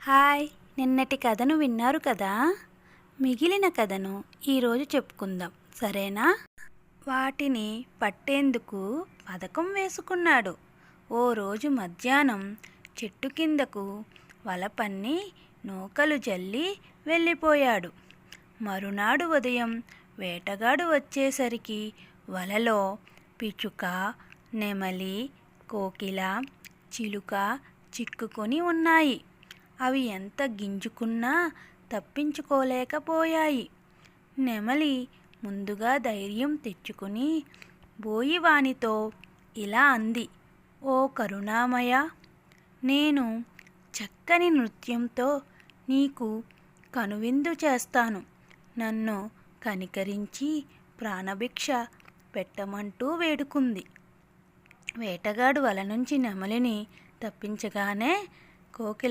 Hi, నిన్నటి కథను విన్నారు కదా? మిగిలిన కథను ఈరోజు చెప్పుకుందాం, సరేనా? వాటిని పట్టేందుకు పథకం వేసుకున్నాడు. ఓ రోజు మధ్యాహ్నం చెట్టు కిందకు వల పన్ని నూకలు జల్లి వెళ్ళిపోయాడు. మరునాడు ఉదయం వేటగాడు వచ్చేసరికి వలలో పిచుక, నెమలి, కోకిల, చిలుక చిక్కుకొని ఉన్నాయి. అవి ఎంత గింజుకున్నా తప్పించుకోలేకపోయాయి. నెమలి ముందుగా ధైర్యం తెచ్చుకుని బోయివానితో ఇలా అంది: ఓ కరుణామయ, నేను చక్కని నృత్యంతో నీకు కనువిందు చేస్తాను. నన్ను కనికరించి ప్రాణభిక్ష పెట్టమంటూ వేడుకుంది. వేటగాడు వల నుంచి నెమలిని తప్పించగానే కోకిల